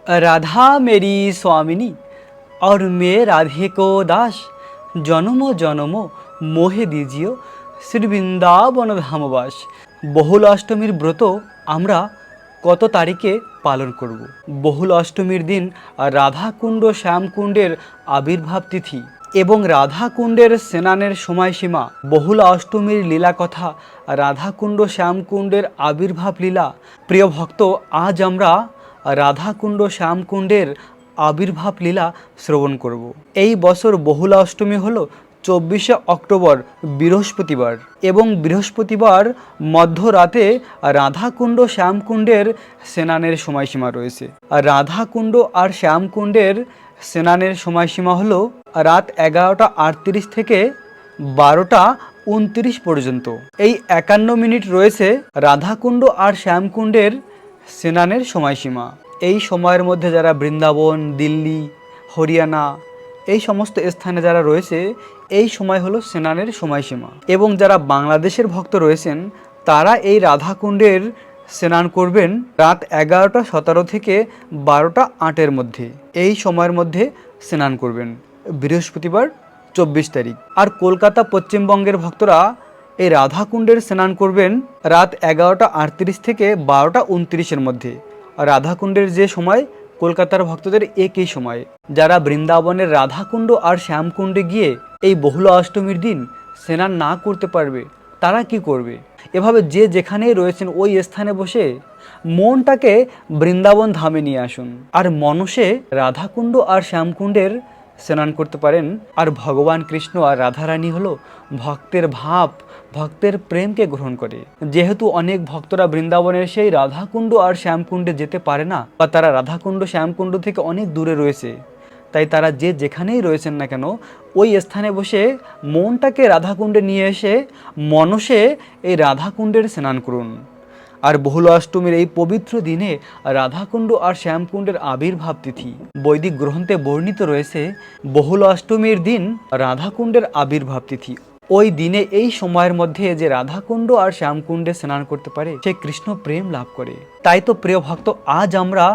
राधा मेरी स्वामिनी और मैं राधे को दास, জনম জনম মোহে দিজিও শ্রী বৃন্দাবন ধামবাস। বহুল অষ্টমীর ব্রত আমরা কত তারিখে পালন করব? বহুল অষ্টমীর দিন রাধাকুণ্ড শ্যামকুণ্ডের আবির্ভাব তিথি এবং রাধাকুণ্ডের স্নানের সময়সীমা। বহুল অষ্টমীর লীলা কথা, রাধাকুণ্ড শ্যামকুণ্ডের আবির্ভাব লীলা। প্রিয় ভক্ত, আজ আমরা রাধাকুণ্ড শ্যামকুণ্ডের আবির্ভাব লীলা শ্রবণ করব। এই বছর বহুলা অষ্টমী হলো 24শে অক্টোবর বৃহস্পতিবার, এবং বৃহস্পতিবার মধ্যরাতে রাধাকুণ্ড শ্যামকুণ্ডের স্নানের সময়সীমা রয়েছে। আর রাধাকুণ্ড আর শ্যামকুণ্ডের স্নানের সময়সীমা হলো রাত 11টা 38 থেকে 12টা 29 পর্যন্ত। এই 51 মিনিট রয়েছে রাধাকুণ্ড আর শ্যামকুণ্ডের স্নানের সময়সীমা। এই সময়ের মধ্যে যারা বৃন্দাবন, দিল্লি, হরিয়ানা এই সমস্ত স্থানে যারা রয়েছে, এই সময় হলো স্নানের সময়সীমা। এবং যারা বাংলাদেশের ভক্ত রয়েছেন তারা এই রাধাকুণ্ডের স্নান করবেন রাত 11টা 17 থেকে 12টা 8 মধ্যে। এই সময়ের মধ্যে স্নান করবেন বৃহস্পতিবার 24 তারিখ। আর কলকাতা পশ্চিমবঙ্গের ভক্তরা এই রাধাকুণ্ডের স্নান করবেন রাত 11টা 38 থেকে 12টা 29 মধ্যে। রাধাকুণ্ডের যে সময় কলকাতার ভক্তদের একই সময়। যারা বৃন্দাবনের রাধাকুণ্ড আর শ্যামকুণ্ডে গিয়ে এই বহুলা অষ্টমীর দিন স্নান না করতে পারবে, তারা কি করবে? এভাবে যে যেখানেই রয়েছেন ওই স্থানে বসে মনটাকে বৃন্দাবন ধামে নিয়ে আসুন, আর মনসে রাধাকুণ্ড আর শ্যামকুণ্ডের স্নান করতে পারেন। আর ভগবান কৃষ্ণ আর রাধারানী হলো ভক্তের ভাব, ভক্তের প্রেমকে গ্রহণ করে। যেহেতু অনেক ভক্তরা বৃন্দাবনের সেই রাধাকুণ্ড আর শ্যামকুণ্ডে যেতে পারে না, বা তারা রাধাকুণ্ড শ্যামকুণ্ড থেকে অনেক দূরে রয়েছে, তাই তারা যে যেখানেই রয়েছেন না কেন ওই স্থানে বসে মনটাকে রাধাকুণ্ডে নিয়ে এসে মনসে এই রাধাকুণ্ডের স্নান করুন। আর বহুল অষ্টমীর এই পবিত্র দিনে রাধাকুণ্ড আর শ্যামকুণ্ডের আবির্ভাব তিথি। বৈদিক গ্রন্থে বর্ণিত রয়েছে বহুল অষ্টমীর দিন রাধাকুণ্ডের আবির্ভাব তিথি। ওই দিনে এই সময়ের মধ্যে যে রাধাকুণ্ড আর শ্যামকুণ্ডে স্নান করতে পারে সে কৃষ্ণ প্রেম লাভ করে। তাই তো প্রিয় ভক্ত, আজ আমরা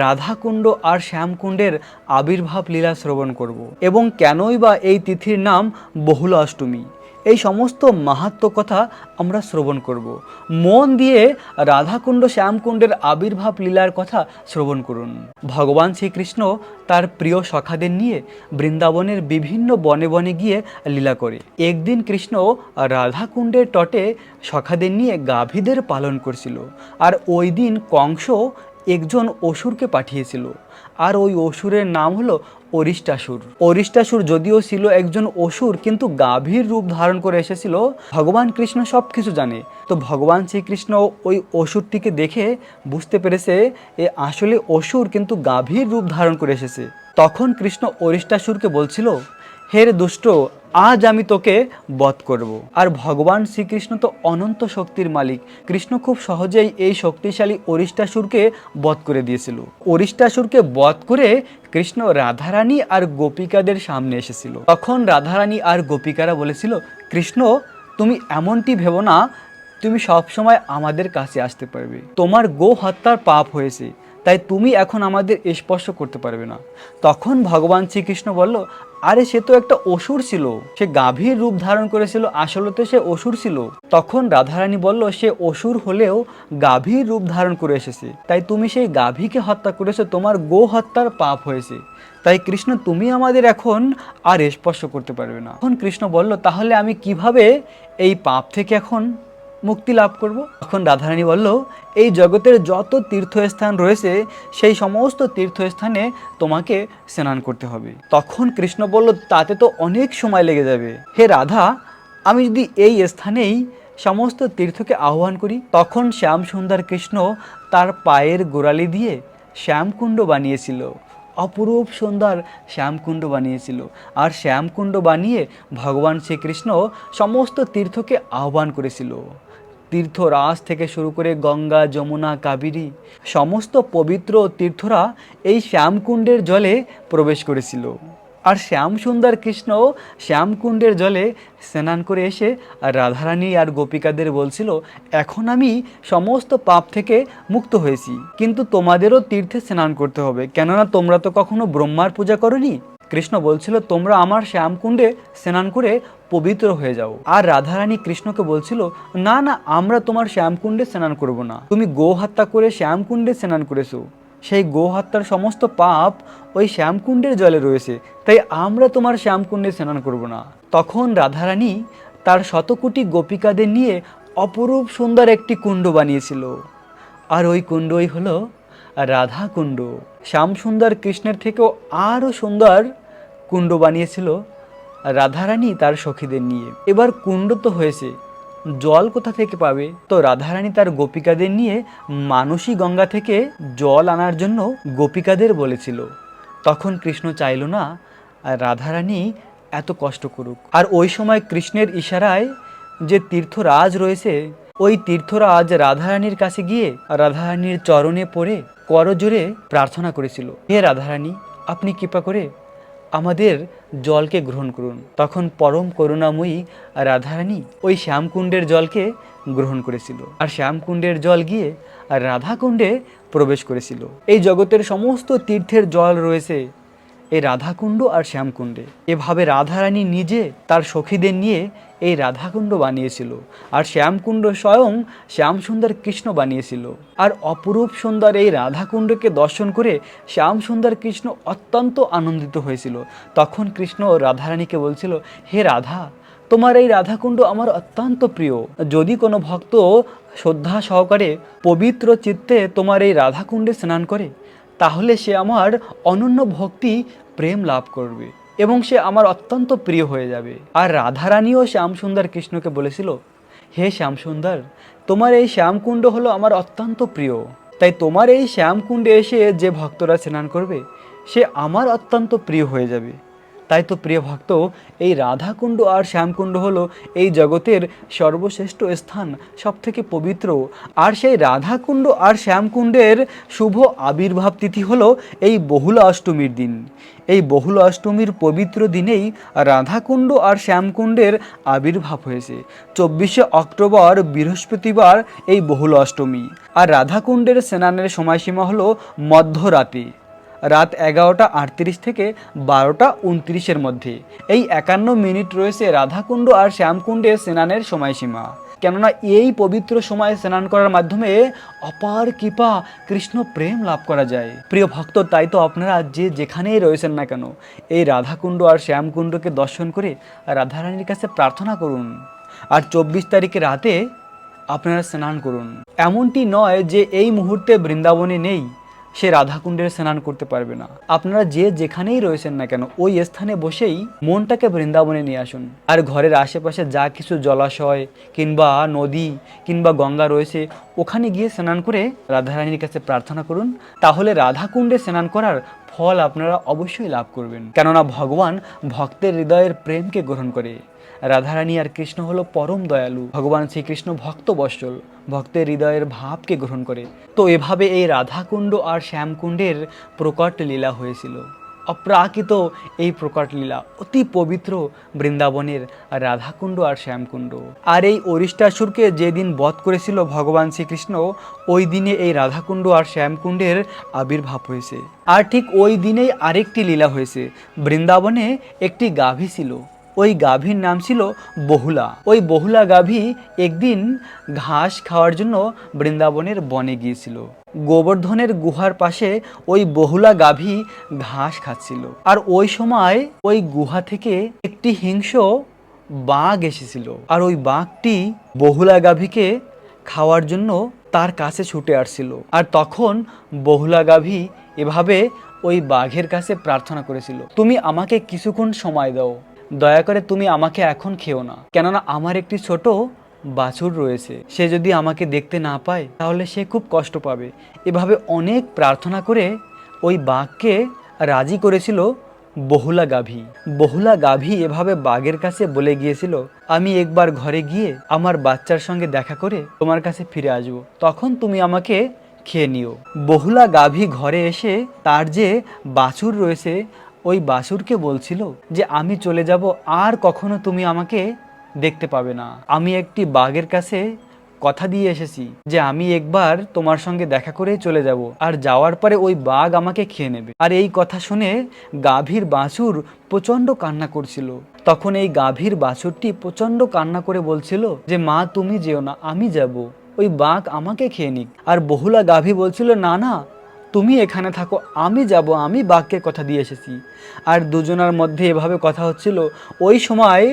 রাধাকুণ্ড আর শ্যামকুণ্ডের আবির্ভাব লীলা শ্রবণ করব। এবং কেনই বা এই তিথির নাম বহুল অষ্টমী, এই সমস্ত মাহাত্ম্য কথা আমরা শ্রবণ করব। মন দিয়ে রাধাকুণ্ড শ্যামকুণ্ডের আবির্ভাব লীলার কথা শ্রবণ করুন। ভগবান শ্রীকৃষ্ণ তার প্রিয় সখাদের নিয়ে বৃন্দাবনের বিভিন্ন বনে বনে গিয়ে লীলা করে। একদিন কৃষ্ণ রাধাকুণ্ডের তটে সখাদের নিয়ে গাভীদের পালন করছিল। আর ওই দিন কংস একজন অসুরকে পাঠিয়েছিল, আর ওই অসুরের নাম হলো অরিষ্টাসুর। অরিষ্টাসুর যদিও ছিল একজন অসুর, কিন্তু গাভীর রূপ ধারণ করে এসেছিল। ভগবান কৃষ্ণ সব কিছু জানে, তো ভগবান শ্রীকৃষ্ণ ওই অসুরটিকে দেখে বুঝতে পেরেছে এ আসলে অসুর, কিন্তু গাভীর রূপ ধারণ করে এসেছে। তখন কৃষ্ণ অরিষ্টাসুরকে বলছিল, হে রে দুষ্ট, আজ আমি তোকে বধ করব। আর ভগবান শ্রীকৃষ্ণ তো অনন্ত শক্তির মালিক। কৃষ্ণ খুব সহজেই এই শক্তিশালী অরিষ্টাসুরকে বধ করে দিয়েছিল। অরিষ্টাসুরকে বধ করে কৃষ্ণ রাধারানী আর গোপিকাদের সামনে এসেছিল। তখন রাধারানী আর গোপিকারা বলেছিল, কৃষ্ণ তুমি এমনটি ভেবো না, তুমি সবসময় আমাদের কাছে আসতে পারবে। তোমার গো হত্যার পাপ হয়েছে, তাই তুমি এখন আমাদের স্পর্শ করতে পারবে না। তখন ভগবান শ্রীকৃষ্ণ বলল, আরে সে তো একটা অসুর ছিল, সে গাভীর রূপ ধারণ করেছিল, আসলে তো সে অসুর ছিল। তখন রাধারানী বলল, সে অসুর হলেও গাভীর রূপ ধারণ করে এসেছে, তাই তুমি সেই গাভীকে হত্যা করেছো, তোমার গো হত্যার পাপ হয়েছে। তাই কৃষ্ণ তুমি আমাদের এখন আর স্পর্শ করতে পারবে না। তখন কৃষ্ণ বলল, তাহলে আমি কিভাবে এই পাপ থেকে এখন মুক্তি লাভ করব? তখন রাধারানী বলল, এই জগতের যত তীর্থস্থান রয়েছে সেই সমস্ত তীর্থস্থানে তোমাকে স্নান করতে হবে। তখন কৃষ্ণ বলল, তাতে তো অনেক সময় লেগে যাবে। হে রাধা, আমি যদি এই স্থানেই সমস্ত তীর্থকে আহ্বান করি। তখন শ্যাম সুন্দর কৃষ্ণ তার পায়ের গোড়ালি দিয়ে শ্যামকুণ্ড বানিয়েছিল, অপরূপ সুন্দর শ্যামকুণ্ড বানিয়েছিল। আর শ্যামকুণ্ড বানিয়ে ভগবান শ্রীকৃষ্ণ সমস্ত তীর্থকে আহ্বান করেছিল। তীর্থরাজ থেকে শুরু করে গঙ্গা, যমুনা, কাবেরী সমস্ত পবিত্র তীর্থরা এই শ্যামকুণ্ডের জলে প্রবেশ করেছিল। আর শ্যাম সুন্দর কৃষ্ণ শ্যামকুণ্ডের জলে স্নান করে এসে রাধারানী আর গোপিকাদের বলছিল, এখন আমি সমস্ত পাপ থেকে মুক্ত হয়েছি, কিন্তু তোমাদেরও তীর্থে স্নান করতে হবে, কেননা তোমরা তো কখনো ব্রহ্মার পূজা করোনি। কৃষ্ণ বলছিল, তোমরা আমার শ্যামকুণ্ডে স্নান করে পবিত্র হয়ে যাও। আর রাধারানী কৃষ্ণকে বলছিল, না না, আমরা তোমার শ্যামকুণ্ডে স্নান করব না, তুমি গো হত্যা করে শ্যামকুণ্ডে স্নান করেছো, সেই গো হত্যার সমস্ত পাপ ওই শ্যামকুণ্ডের জলে রয়েছে, তাই আমরা তোমার শ্যামকুণ্ডে স্নান করব না। তখন রাধারানী তার শতকোটি গোপিকাদের নিয়ে অপরূপ সুন্দর একটি কুণ্ড বানিয়েছিল, আর ওই কুণ্ডই হলো রাধা কুণ্ড। শ্যাম সুন্দর কৃষ্ণের থেকেও আরও সুন্দর কুণ্ড বানিয়েছিল রাধারানী তার সখীদের নিয়ে। এবার কুণ্ড তো হয়েছে, জল কোথা থেকে পাবে? তো রাধারানী তার গোপিকাদের নিয়ে মানসী গঙ্গা থেকে জল আনার জন্য গোপিকাদের বলেছিল। তখন কৃষ্ণ চাইল না আর রাধারানী এত কষ্ট করুক। আর ওই সময় কৃষ্ণের ইশারায় যে তীর্থরাজ রয়েছে, ওই তীর্থরাজ রাধারানীর কাছে গিয়ে রাধারানীর চরণে পড়ে করজোড়ে প্রার্থনা করেছিল, হে রাধারানী, আপনি কৃপা করে আমাদের জলকে গ্রহণ করুন। তখন পরম করুণাময়ী রাধারানী ওই শ্যামকুণ্ডের জলকে গ্রহণ করেছিল, আর শ্যামকুণ্ডের জল গিয়ে রাধাকুণ্ডে প্রবেশ করেছিল। এই জগতের সমস্ত তীর্থের জল রয়েছে এই রাধাকুণ্ড আর শ্যামকুণ্ডে। এভাবে রাধারানী নিজে তার সখীদের নিয়ে এই রাধাকুণ্ড বানিয়েছিল, আর শ্যামকুণ্ড স্বয়ং শ্যামসুন্দর কৃষ্ণ বানিয়েছিল। আর অপরূপ সুন্দর এই রাধাকুণ্ডকে দর্শন করে শ্যামসুন্দর কৃষ্ণ অত্যন্ত আনন্দিত হয়েছিল। তখন কৃষ্ণ রাধারানীকে বলছিল, হে রাধা, তোমার এই রাধাকুণ্ড আমার অত্যন্ত প্রিয়, যদি কোনো ভক্ত শ্রদ্ধা সহকারে পবিত্র চিত্তে তোমার এই রাধাকুণ্ডে স্নান করে, তাহলে সে আমার অনন্য ভক্তি প্রেম লাভ করবে এবং সে আমার অত্যন্ত প্রিয় হয়ে যাবে। আর রাধারানীও শ্যামসুন্দর কৃষ্ণকে বলেছিল, হে শ্যামসুন্দর, তোমার এই শ্যামকুণ্ড হলো আমার অত্যন্ত প্রিয়, তাই তোমার এই শ্যামকুণ্ডে এসে যে ভক্তরা স্নান করবে সে আমার অত্যন্ত প্রিয় হয়ে যাবে। তাই তো প্রিয় ভক্ত, এই রাধাকুণ্ড আর শ্যামকুণ্ড হলো এই জগতের সর্বশ্রেষ্ঠ স্থান, সবথেকে পবিত্র। আর সেই রাধাকুণ্ড আর শ্যামকুণ্ডের শুভ আবির্ভাব তিথি হলো এই বহুলা অষ্টমীর দিন। এই বহুলা অষ্টমীর পবিত্র দিনেই রাধাকুণ্ড আর শ্যামকুণ্ডের আবির্ভাব হয়েছে। 24শে অক্টোবর বৃহস্পতিবার এই বহুলা অষ্টমী। আর রাধাকুণ্ডের স্নানের সময়সীমা হলো মধ্যরাতে, রাত 11টা 38 থেকে 12টা 29-এর মধ্যে। এই 51 মিনিট রয়েছে রাধাকুণ্ড আর শ্যামকুণ্ডে স্নানের সময়সীমা, কেননা এই পবিত্র সময়ে স্নান করার মাধ্যমে অপার কৃপা কৃষ্ণ প্রেম লাভ করা যায়। প্রিয় ভক্ত, তাই তো আপনারা যে যেখানেই রয়েছেন না কেন, এই রাধাকুণ্ড আর শ্যামকুণ্ডকে দর্শন করে রাধারানীর কাছে প্রার্থনা করুন, আর 24 তারিখে রাতে আপনারা স্নান করুন। এমনটি নয় যে এই মুহূর্তে বৃন্দাবনে নেই, সে রাধাকুণ্ডের স্নান করতে পারবে না। আপনারা যে যেখানেই রয়েছেন না কেন, ওই স্থানে বসেই মনটাকে বৃন্দাবনে নিয়ে আসুন, আর ঘরের আশেপাশে যা কিছু জলাশয় কিংবা নদী কিংবা গঙ্গা রয়েছে, ওখানে গিয়ে স্নান করে রাধারানীর কাছে প্রার্থনা করুন। তাহলে রাধাকুণ্ডে স্নান করার ফল আপনারা অবশ্যই লাভ করবেন, কেননা ভগবান ভক্তের হৃদয়ের প্রেমকে গ্রহণ করে। রাধারানী আর কৃষ্ণ হলো পরম দয়ালু। ভগবান শ্রীকৃষ্ণ ভক্ত বৎসল, ভক্তের হৃদয়ের ভাবকে গ্রহণ করে। তো এভাবে এই রাধাকুণ্ড আর শ্যামকুণ্ডের প্রকট লীলা হয়েছিল। অপ্রাকৃত এই প্রকট লীলা, অতি পবিত্র বৃন্দাবনের রাধাকুণ্ড আর শ্যামকুণ্ড। আর এই অরিষ্টাসুরকে যেদিন বধ করেছিল ভগবান শ্রীকৃষ্ণ, ওই দিনে এই রাধাকুণ্ড আর শ্যামকুণ্ডের আবির্ভাব হয়েছে। আর ঠিক ওই দিনেই আরেকটি লীলা হয়েছে। বৃন্দাবনে একটি গাভী ছিল, ওই গাভীর নাম ছিল বহুলা। ওই বহুলা গাভী একদিন ঘাস খাওয়ার জন্য বৃন্দাবনের বনে গিয়েছিল। গোবর্ধনের গুহার পাশে ওই বহুলা গাভী ঘাস খাচ্ছিল, আর ওই সময় ওই গুহা থেকে একটি হিংস্র বাঘ এসেছিল, আর ওই বাঘটি বহুলা গাভীকে খাওয়ার জন্য তার কাছে ছুটে আসছিল। আর তখন বহুলা গাভী এভাবে ওই বাঘের কাছে প্রার্থনা করেছিল, তুমি আমাকে কিছুক্ষণ সময় দাও, দয়া করে তুমি আমাকে এখন খেও না, কেননা আমার একটি ছোট বাছুর রয়েছে, সে যদি আমাকে দেখতে না পায় তাহলে সে খুব কষ্ট পাবে। এভাবে অনেক প্রার্থনা করে ওই বাঘকে রাজি করেছিল বহুলা গাভী। বহুলা গাভী এভাবে বাঘের কাছে বলে গিয়েছিল, আমি একবার ঘরে গিয়ে আমার বাচ্চার সঙ্গে দেখা করে তোমার কাছে ফিরে আসবো, তখন তুমি আমাকে খেয়ে নিও। বহুলা গাভী ঘরে এসে তার যে বাছুর রয়েছে ওই বাছুরকে বলছিল যে আমি চলে যাব, আর কখনো তুমি আমাকে দেখতে পাবে না। আমি একটি বাঘের কাছে কথা দিয়ে এসেছি যে আমি একবার তোমার সঙ্গে দেখা করেই চলে যাব, আর যাওয়ার পরে ওই বাঘ আমাকে খেয়ে নেবে। আর এই কথা শুনে গাভীর বাছুর প্রচণ্ড কান্না করছিল। তখন এই গাভীর বাছুরটি প্রচণ্ড কান্না করে বলছিল যে মা তুমি যেও না, আমি যাব, ওই বাঘ আমাকে খেয়ে নিক। আর বহুলা গাভী বলছিল না না, তুমি এখানে থাকো, আমি যাব, আমি বাঘকে কথা দিয়ে এসেছি। আর দুজনার মধ্যে এভাবে কথা হচ্ছিল। ওই সময়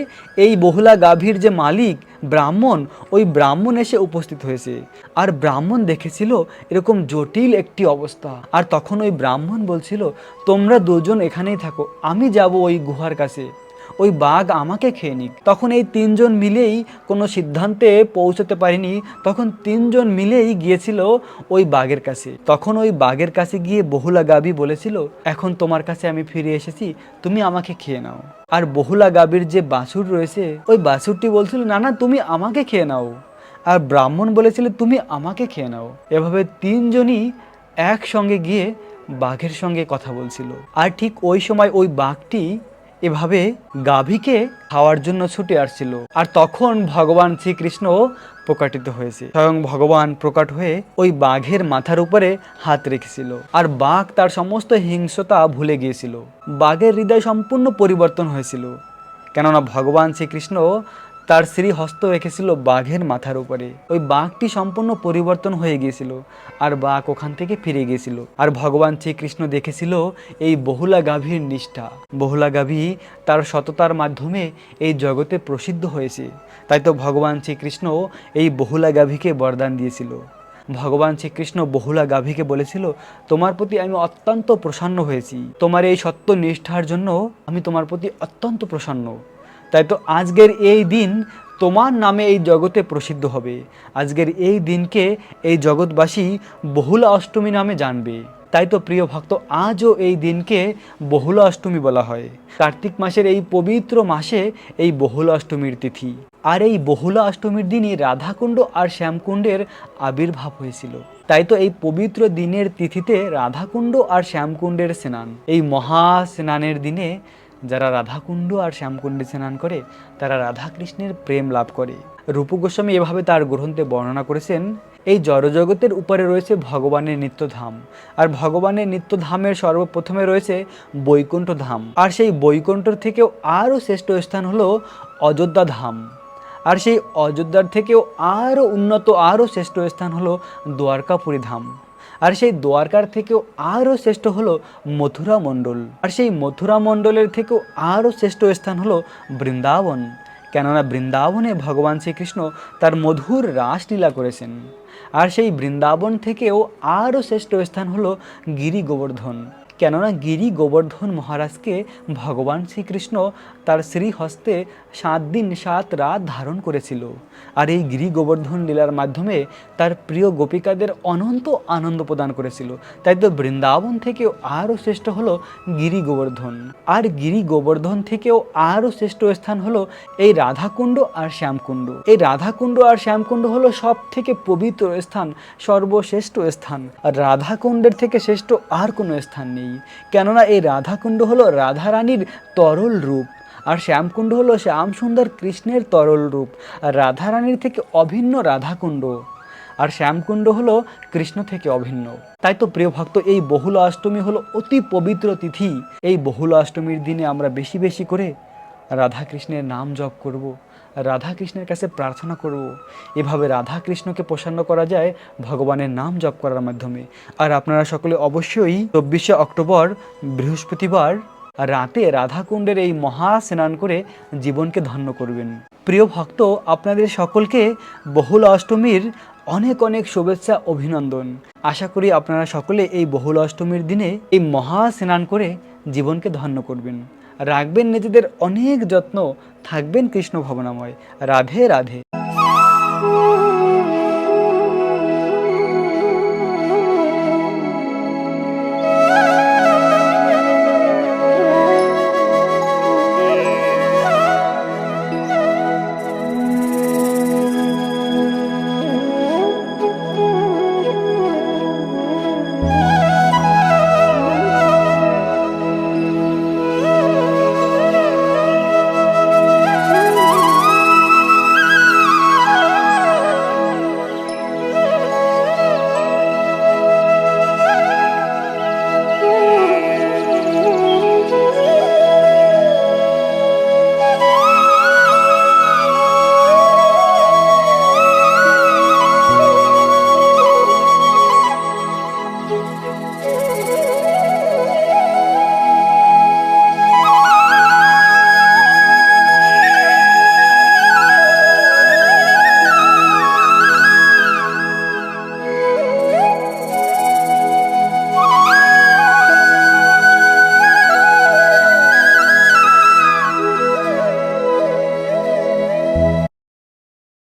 এই বহুলা গাভীর যে মালিক ব্রাহ্মণ, ওই ব্রাহ্মণ এসে উপস্থিত হয়েছে। আর ব্রাহ্মণ দেখেছিল এরকম জটিল একটি অবস্থা। আর তখন ওই ব্রাহ্মণ বলছিল তোমরা দুজন এখানেই থাকো, আমি যাব ওই গুহার কাছে, ওই বাঘ আমাকে খেয়ে নিক। তখন এই তিনজন মিলেই কোনো সিদ্ধান্তে পৌঁছতে পারেনি। তখন তিনজন মিলেই গিয়েছিল ওই বাঘের কাছে। তখন ওই বাঘের কাছে গিয়ে বহুলা গাভী বলেছিল এখন তোমার কাছে আমি ফিরে এসেছি, তুমি আমাকে খেয়ে নাও। আর বহুলা গাভীর যে বাছুর রয়েছে, ওই বাছুরটি বলছিল না না, তুমি আমাকে খেয়ে নাও। আর ব্রাহ্মণ বলেছিল তুমি আমাকে খেয়ে নাও। এভাবে তিনজনই একসঙ্গে গিয়ে বাঘের সঙ্গে কথা বলছিল। আর ঠিক ওই সময় ওই বাঘটি এভাবে গাভীকে খাওয়ার জন্য ছুটে আসছিল। আর তখন ভগবান শ্রীকৃষ্ণ প্রকাটিত হয়েছে। স্বয়ং ভগবান প্রকট হয়ে ওই বাঘের মাথার উপরে হাত রেখেছিল। আর বাঘ তার সমস্ত হিংস্রতা ভুলে গিয়েছিল। বাঘের হৃদয় সম্পূর্ণ পরিবর্তন হয়েছিল, কেননা ভগবান শ্রীকৃষ্ণ তার শ্রীহস্ত রেখেছিল বাঘের মাথার উপরে। ওই বাঘটি সম্পূর্ণ পরিবর্তন হয়ে গিয়েছিল, আর বাঘ ওখান থেকে ফিরে গিয়েছিল। আর ভগবান শ্রীকৃষ্ণ দেখেছিল এই বহুলা গাভীর নিষ্ঠা। বহুলা গাভী তার সততার মাধ্যমে এই জগতে প্রসিদ্ধ হয়েছে। তাই তো ভগবান শ্রীকৃষ্ণ এই বহুলা গাভীকে বরদান দিয়েছিল। ভগবান শ্রীকৃষ্ণ বহুলা গাভীকে বলেছিল তোমার প্রতি আমি অত্যন্ত প্রসন্ন হয়েছি, তোমার এই সত্য নিষ্ঠার জন্য আমি তোমার প্রতি অত্যন্ত প্রসন্ন। তাই তো আজকের এই দিন তোমার নামে এই জগতে প্রসিদ্ধ হবে। আজকের এই দিনকে এই জগৎবাসী বহুলা অষ্টমী নামে জানবে। তাই তো প্রিয় ভক্ত, আজও এই দিনকে বহুলা অষ্টমী বলা হয়। কার্তিক মাসের এই পবিত্র মাসে এই বহুলা অষ্টমীর তিথি। আর এই বহুলা অষ্টমীর দিনই রাধাকুণ্ড আর শ্যামকুণ্ডের আবির্ভাব হয়েছিল। তাই তো এই পবিত্র দিনের তিথিতে রাধাকুণ্ড আর শ্যামকুণ্ডের স্নান। এই মহা স্নানের দিনে যারা রাধাকুণ্ড আর শ্যামকুণ্ডে স্নান করে তারা রাধাকৃষ্ণের প্রেম লাভ করে। রূপ গোস্বামী এভাবে তার গ্রন্থে বর্ণনা করেছেন, এই জড়জগতের উপরে রয়েছে ভগবানের নিত্যধাম। আর ভগবানের নিত্যধামের সর্বপ্রথমে রয়েছে বৈকুণ্ঠ ধাম। আর সেই বৈকুণ্ঠর থেকেও আরও শ্রেষ্ঠ স্থান হলো অযোধ্যা ধাম। আর সেই অযোধ্যার থেকেও আরও উন্নত, আরও শ্রেষ্ঠ স্থান হলো দ্বারকাপুরী ধাম। আর সেই দ্বারকার থেকেও আরও শ্রেষ্ঠ হলো মথুরা মণ্ডল। আর সেই মথুরা মণ্ডলের থেকেও আরও শ্রেষ্ঠ স্থান হলো বৃন্দাবন, কেননা বৃন্দাবনে ভগবান শ্রীকৃষ্ণ তার মধুর রাসলীলা করেছেন। আর সেই বৃন্দাবন থেকেও আরও শ্রেষ্ঠ স্থান হলো গিরি গোবর্ধন, কেননা গিরি গোবর্ধন মহারাজকে ভগবান শ্রীকৃষ্ণ তার শ্রীহস্তে 7 দিন 7 রাত ধারণ করেছিল। আর এই গিরি গোবর্ধন লীলার মাধ্যমে তার প্রিয় গোপিকাদের অনন্ত আনন্দ প্রদান করেছিল। তাই তো বৃন্দাবন থেকেও আরও শ্রেষ্ঠ হলো গিরি গোবর্ধন। আর গিরি গোবর্ধন থেকেও আরও শ্রেষ্ঠ স্থান হলো এই রাধাকুণ্ড আর শ্যামকুণ্ড। এই রাধাকুণ্ড আর শ্যামকুণ্ড হলো সব থেকে পবিত্র স্থান, সর্বশ্রেষ্ঠ স্থান। আর রাধাকুণ্ডের থেকে শ্রেষ্ঠ আর কোনো স্থান নেই, কেননা এই রাধাকুণ্ড হলো রাধারানীর তরল রূপ, আর শ্যামকুণ্ড হলো শ্যাম সুন্দর কৃষ্ণের তরল রূপ। আর রাধারানীর থেকে অভিন্ন রাধাকুণ্ড, আর শ্যামকুণ্ড হলো কৃষ্ণ থেকে অভিন্ন। তাই তো প্রিয় ভক্ত, এই বহুলা অষ্টমী হলো অতি পবিত্র তিথি। এই বহুলা অষ্টমীর দিনে আমরা বেশি বেশি করে রাধা কৃষ্ণের নাম জপ করব, রাধা কৃষ্ণের কাছে প্রার্থনা করব। এভাবে রাধা কৃষ্ণকে প্রসন্ন করা যায় ভগবানের নাম জপ করার মাধ্যমে। আর আপনারা সকলে অবশ্যই 24শে অক্টোবর বৃহস্পতিবার রাতে রাধাকুণ্ডের এই মহা স্নান করে জীবনকে ধন্য করবেন। প্রিয় ভক্ত, আপনাদের সকলকে বহুলা অষ্টমীর অনেক অনেক শুভেচ্ছা, অভিনন্দন। আশা করি আপনারা সকলে এই বহুলা অষ্টমীর দিনে এই মহা স্নান করে জীবনকে ধন্য করবেন। রাখবেন নিজেদের অনেক যত্ন, থাকবেন কৃষ্ণ ভাবনাময়। রাধে রাধে।